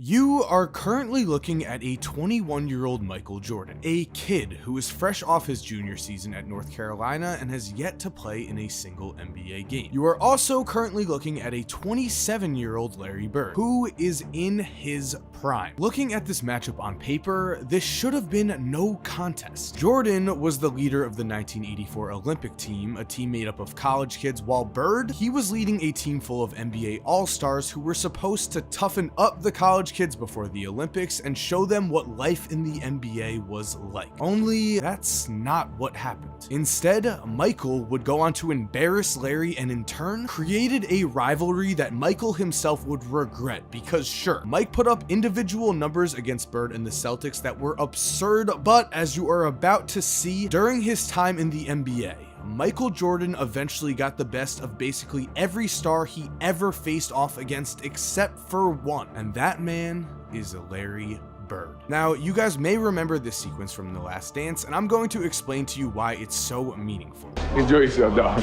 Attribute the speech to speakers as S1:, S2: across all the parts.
S1: You are currently looking at a 21-year-old Michael Jordan, a kid who is fresh off his junior season at North Carolina and has yet to play in a single NBA game. You are also currently looking at a 27-year-old Larry Bird, who is in his prime. Looking at this matchup on paper, this should have been no contest. Jordan was the leader of the 1984 Olympic team, a team made up of college kids, while Bird, he was leading a team full of NBA All-Stars who were supposed to toughen up the college kids before the Olympics and show them what life in the NBA was like. Only that's not what happened. Instead, Michael would go on to embarrass Larry and in turn created a rivalry that Michael himself would regret, because sure, Mike put up individual numbers against Bird and the Celtics that were absurd, but as you are about to see, during his time in the NBA, Michael Jordan eventually got the best of basically every star he ever faced off against except for one, and that man is Larry Bird. Now, you guys may remember this sequence from The Last Dance, and I'm going to explain to you why it's so meaningful.
S2: Enjoy yourself, dog.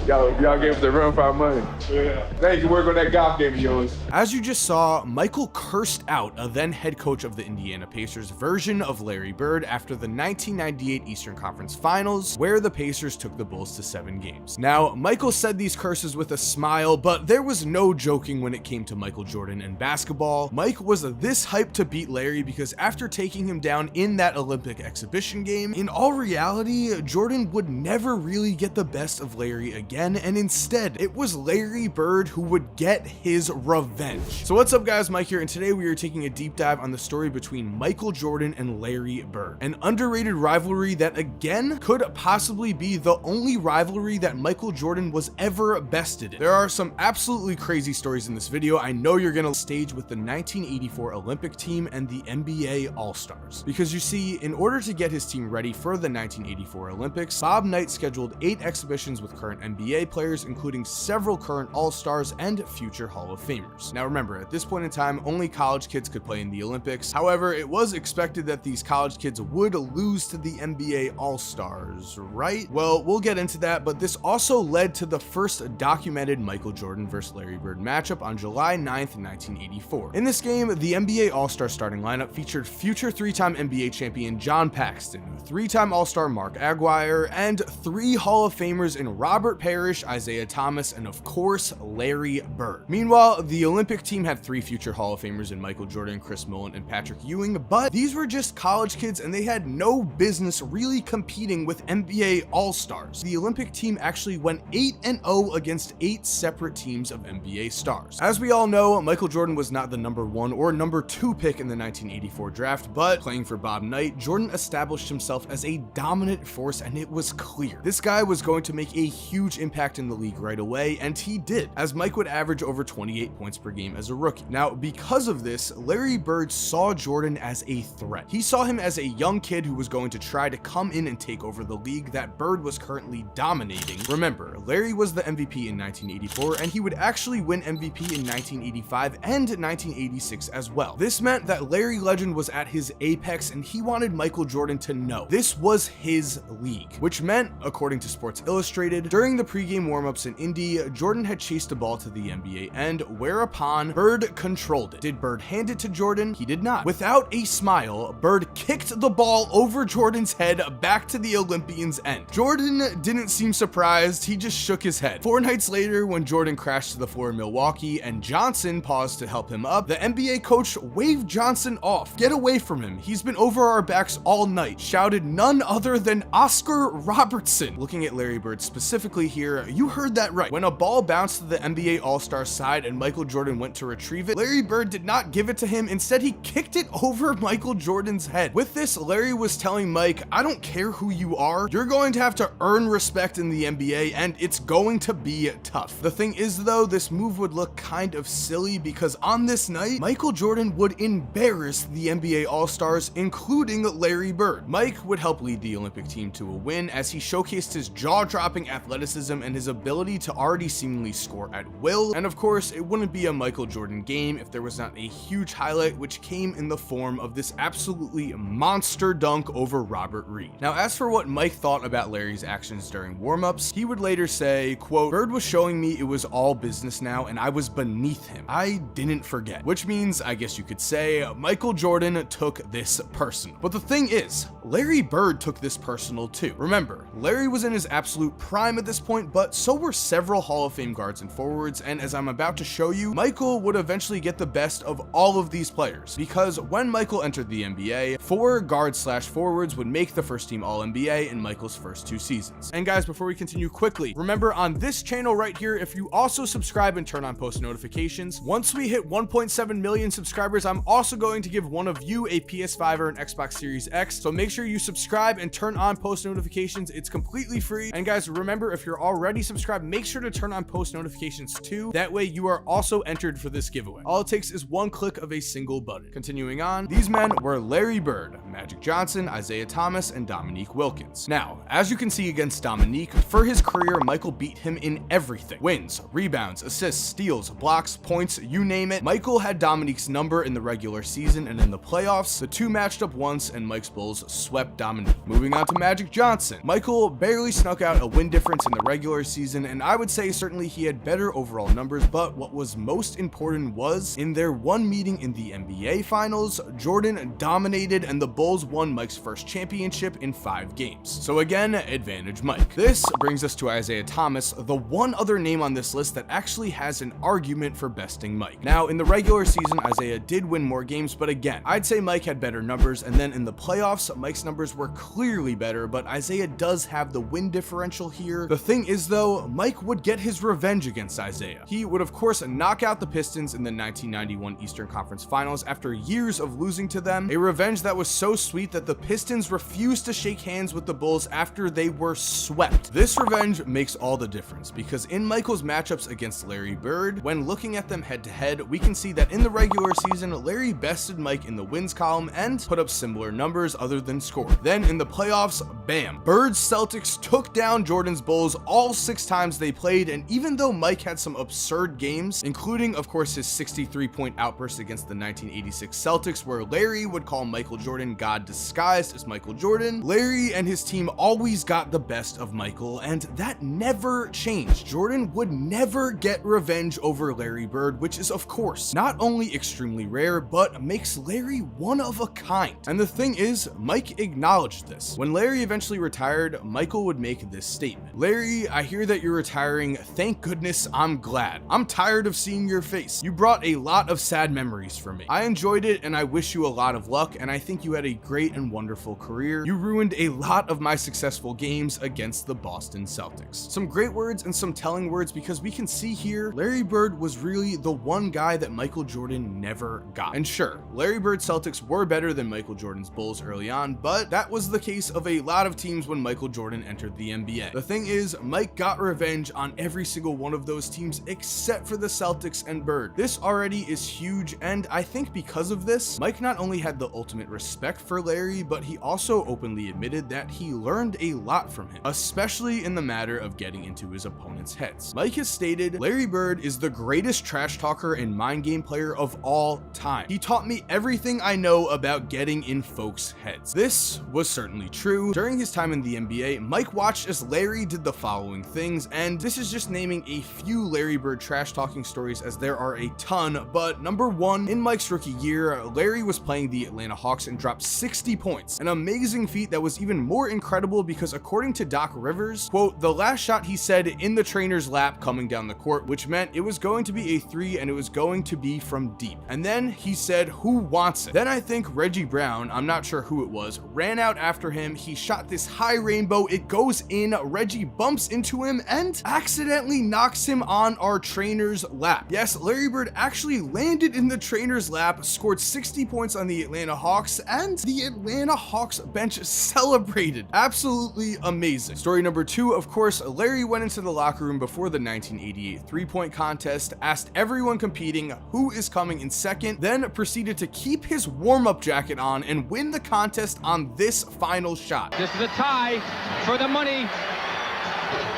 S2: Y'all gave us the run for our money. Yeah. Thank you. Work on that golf game of yours.
S1: As you just saw, Michael cursed out a then head coach of the Indiana Pacers version of Larry Bird after the 1998 Eastern Conference Finals, where the Pacers took the Bulls to 7 games. Now, Michael said these curses with a smile, but there was no joking when it came to Michael Jordan and basketball. Mike was this hyped to beat Larry because after taking him down in that Olympic exhibition game, in all reality, Jordan would never really get the best of Larry again, and instead, it was Larry Bird who would get his revenge. So what's up guys, Mike here, and today we are taking a deep dive on the story between Michael Jordan and Larry Bird, an underrated rivalry that again could possibly be the only rivalry that Michael Jordan was ever bested in. There are some absolutely crazy stories in this video. I know you're gonna stage with the 1984 Olympic team and the NBA All-Stars, because you see, in order to get his team ready for the 1984 Olympics, Bob Knight scheduled 8 exhibitions with current NBA players, including several current All-Stars and future Hall of Famers. Now remember, at this point in time, only college kids could play in the Olympics. However, it was expected that these college kids would lose to the NBA All-Stars, right? Well, we'll get into that, but this also led to the first documented Michael Jordan versus Larry Bird matchup on July 9th, 1984. In this game, the NBA All-Star starting lineup featured future 3-time NBA champion John Paxson, 3-time All-Star Mark Aguirre, and 3 Hall of Famers in Robert Parrish, Isaiah Thomas, and of course, Larry Bird. Meanwhile, the Olympic team had 3 future Hall of Famers in Michael Jordan, Chris Mullin, and Patrick Ewing, but these were just college kids and they had no business really competing with NBA All-Stars. The Olympic team actually went 8-0 against 8 separate teams of NBA stars. As we all know, Michael Jordan was not the number 1 or number 2 pick in the 1984 draft, but playing for Bob Knight, Jordan established himself as a dominant force, and it was clear this guy was going to make a huge impact in the league right away, and he did, as Mike would average over 28 points per game as a rookie. Now, because of this, Larry Bird saw Jordan as a threat. He saw him as a young kid who was going to try to come in and take over the league that Bird was currently dominating. Remember, Larry was the MVP in 1984, and he would actually win MVP in 1985 and 1986 as well. This meant that Larry Legend was at his apex, and he wanted Michael Jordan to know this was his league, which meant, according to Sports Illustrated, during the pregame warmups in Indy, Jordan had chased a ball to the NBA end, whereupon Bird controlled it. Did Bird hand it to Jordan? He did not. Without a smile, Bird kicked the ball over Jordan's head back to the Olympian's end. Jordan didn't seem surprised, he just shook his head. 4 nights later, when Jordan crashed to the floor in Milwaukee and Johnson paused to help him up, the NBA coach waved Johnson off. "Get away from him, he's been over our backs all night," shouted none other than Oscar Robertson. Looking at Larry Bird specifically here, you heard that right. When a ball bounced to the NBA All-Star side and Michael Jordan went to retrieve it, Larry Bird did not give it to him. Instead, he kicked it over Michael Jordan's head. With this, Larry was telling Mike, "I don't care who you are, you're going to have to earn respect in the NBA, and it's going to be tough." The thing is though, this move would look kind of silly because on this night, Michael Jordan would embarrass the NBA All-Stars, including Larry Bird. Mike would help lead the Olympic team to a win as he showcased his jaw-dropping amazing athleticism and his ability to already seemingly score at will. And of course, it wouldn't be a Michael Jordan game if there was not a huge highlight, which came in the form of this absolutely monster dunk over Robert Reed. Now, as for what Mike thought about Larry's actions during warm-ups, he would later say, quote, "Bird was showing me it was all business now and I was beneath him. I didn't forget." Which means, I guess you could say, Michael Jordan took this personal. But the thing is, Larry Bird took this personal too. Remember, Larry was in his absolute prime at this point, but so were several Hall of Fame guards and forwards, and as I'm about to show you, Michael would eventually get the best of all of these players, because when Michael entered the NBA, 4 guards/forwards would make the first team All-NBA in Michael's first 2 seasons. And guys, before we continue quickly, remember on this channel right here, if you also subscribe and turn on post notifications, once we hit 1.7 million subscribers, I'm also going to give one of you a PS5 or an Xbox Series X, so make sure you subscribe and turn on post notifications. It's completely free. And guys, remember, if you're already subscribed, make sure to turn on post notifications too. That way you are also entered for this giveaway. All it takes is one click of a single button. Continuing on, these men were Larry Bird, Magic Johnson, Isaiah Thomas, and Dominique Wilkins. Now, as you can see against Dominique, for his career, Michael beat him in everything. Wins, rebounds, assists, steals, blocks, points, you name it. Michael had Dominique's number in the regular season, and in the playoffs, the two matched up once and Mike's Bulls swept Dominique. Moving on to Magic Johnson. Michael barely snuck out a win difference in the regular season, and I would say certainly he had better overall numbers, but what was most important was, in their one meeting in the NBA Finals, Jordan dominated and the Bulls won Mike's first championship in 5 games. So again, advantage Mike. This brings us to Isaiah Thomas, the one other name on this list that actually has an argument for besting Mike. Now, in the regular season, Isaiah did win more games, but again, I'd say Mike had better numbers, and then in the playoffs, Mike's numbers were clearly better, but Isaiah does have the win differential here. The thing is though, Mike would get his revenge against Isaiah. He would of course knock out the Pistons in the 1991 Eastern Conference Finals after years of losing to them, a revenge that was so sweet that the Pistons refused to shake hands with the Bulls after they were swept. This revenge makes all the difference, because in Michael's matchups against Larry Bird, when looking at them head to head, we can see that in the regular season, Larry bested Mike in the wins column and put up similar numbers other than score. Then in the playoffs, bam, Bird's Celtics took down Jordan's Bulls all 6 times they played, and even though Mike had some absurd games, including of course his 63-point outburst against the 1986 Celtics where Larry would call Michael Jordan God disguised as Michael Jordan, Larry and his team always got the best of Michael, and that never changed. Jordan would never get revenge over Larry Bird, which is of course not only extremely rare, but makes Larry one of a kind. And the thing is, Mike acknowledged this. When Larry eventually retired, Michael would make this statement: "Larry, I hear that you're retiring. Thank goodness, I'm glad. I'm tired of seeing your face. You brought a lot of sad memories for me. I enjoyed it and I wish you a lot of luck, and I think you had a great and wonderful career. You ruined a lot of my successful games against the Boston Celtics." Some great words and some telling words, because we can see here Larry Bird was really the one guy that Michael Jordan never got. And sure, Larry Bird's Celtics were better than Michael Jordan's Bulls early on, but that was the case of a lot of teams when Michael Jordan entered the NBA. The thing is, Mike got revenge on every single one of those teams except for the Celtics and Bird. This already is huge, and I think because of this, Mike not only had the ultimate respect for Larry, but he also openly admitted that he learned a lot from him, especially in the matter of getting into his opponent's heads. Mike has stated, "Larry Bird is the greatest trash talker and mind game player of all time. He taught me everything I know about getting in folks' heads." This was certainly true. During his time in the NBA, Mike watched as Larry did the following things, and this is just naming a few Larry Bird trash talking stories as there are a ton, but number 1, in Mike's rookie year, Larry was playing the Atlanta Hawks and dropped 60 points, an amazing feat that was even more incredible because according to Doc Rivers, quote, "The last shot he said in the trainer's lap coming down the court, which meant it was going to be a 3 and it was going to be from deep. And then he said, 'Who wants it?' Then I think Reggie Brown, I'm not sure who it was, ran out after him. He shot this high rainbow. It goes in. Reggie bumps into him and accidentally knocks him on our trainer's lap." Yes, Larry Bird actually landed in the trainer's lap, scored 60 points on the Atlanta Hawks, and the Atlanta Hawks bench celebrated. Absolutely amazing. Story number 2, of course, Larry went into the locker room before the 1988 3-point contest, asked everyone competing who is coming in second, then proceeded to keep his warm-up jacket on and win the contest on this final shot.
S3: This is a tie for the money.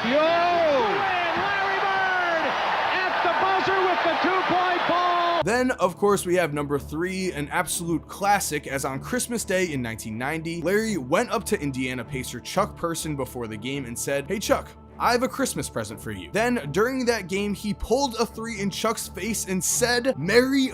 S3: Yo! And Larry Bird at the buzzer with the 2-point ball.
S1: Then, of course, we have number 3, an absolute classic, as on Christmas Day in 1990, Larry went up to Indiana Pacer Chuck Person before the game and said, "Hey Chuck, I have a Christmas present for you." Then, during that game, he pulled a 3 in Chuck's face and said, "Merry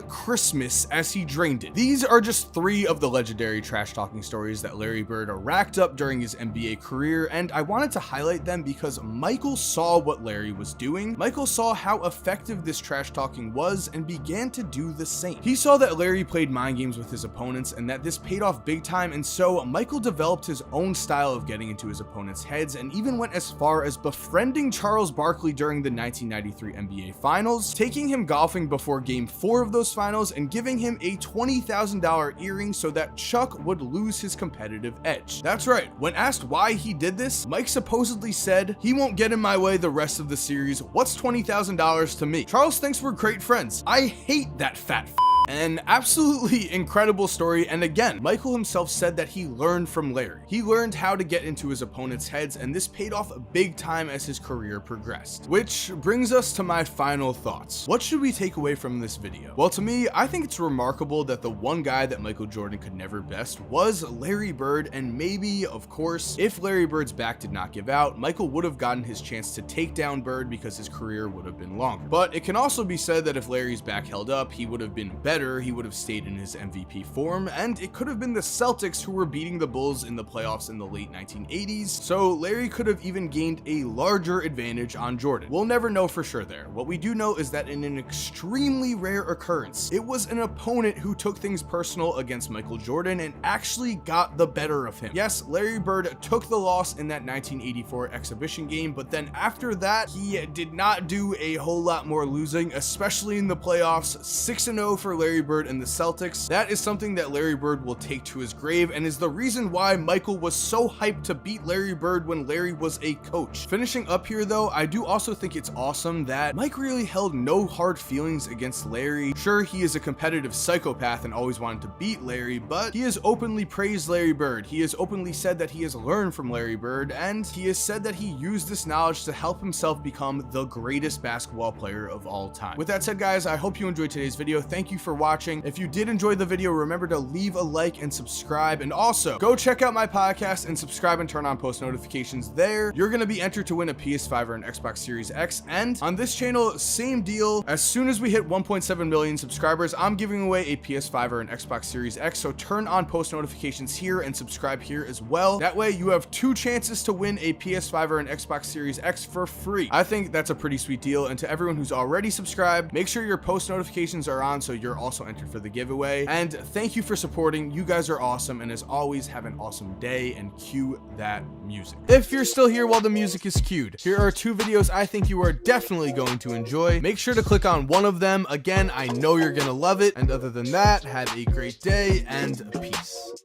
S1: Christmas," as he drained it. These are just 3 of the legendary trash talking stories that Larry Bird racked up during his NBA career, and I wanted to highlight them because Michael saw what Larry was doing. Michael saw how effective this trash talking was and began to do the same. He saw that Larry played mind games with his opponents and that this paid off big time, and so Michael developed his own style of getting into his opponents' heads and even went as far as befriending Charles Barkley during the 1993 NBA Finals, taking him golfing before Game 4 of those finals and giving him a $20,000 earring so that Chuck would lose his competitive edge. That's right, when asked why he did this, Mike supposedly said, "He won't get in my way the rest of the series. What's $20,000 to me? Charles thinks we're great friends. I hate that fat f." An absolutely incredible story, and again, Michael himself said that he learned from Larry. He learned how to get into his opponents' heads, and this paid off big time as his career progressed. Which brings us to my final thoughts. What should we take away from this video? Well, to me, I think it's remarkable that the one guy that Michael Jordan could never best was Larry Bird, and maybe, of course, if Larry Bird's back did not give out, Michael would have gotten his chance to take down Bird because his career would have been longer. But it can also be said that if Larry's back held up, he would have been better, he would have stayed in his MVP form, and it could have been the Celtics who were beating the Bulls in the playoffs in the late 1980s, so Larry could have even gained a larger advantage on Jordan. We'll never know for sure there. What we do know is that in an extremely rare occurrence, it was an opponent who took things personal against Michael Jordan and actually got the better of him. Yes, Larry Bird took the loss in that 1984 exhibition game, but then after that, he did not do a whole lot more losing, especially in the playoffs. 6-0 for Larry Bird and the Celtics. That is something that Larry Bird will take to his grave and is the reason why Michael was so hyped to beat Larry Bird when Larry was a coach. Finishing up here though, I do also think it's awesome that Mike really held no hard feelings against Larry. Sure, he is a competitive psychopath and always wanted to beat Larry, but he has openly praised Larry Bird. He has openly said that he has learned from Larry Bird, and he has said that he used this knowledge to help himself become the greatest basketball player of all time. With that said, guys, I hope you enjoyed today's video. Thank you for watching. If you did enjoy the video, remember to leave a like and subscribe, and also go check out my podcast and subscribe and turn on post notifications there. You're going to be entered to win a PS5 or an Xbox Series X, and on this channel, same deal. As soon as we hit 1.7 million subscribers, I'm giving away a PS5 or an Xbox Series X, so turn on post notifications here and subscribe here as well. That way you have 2 chances to win a PS5 or an Xbox Series X for free. I think that's a pretty sweet deal, and to everyone who's already subscribed, make sure your post notifications are on so you're also entered for the giveaway. And thank you for supporting. You guys are awesome, and as always, have an awesome day, and cue that music. If you're still here while the music is cued, here are 2 videos I think you are definitely going to enjoy. Make sure to click on one of them. Again, I know you're gonna love it, and other than that, have a great day and peace.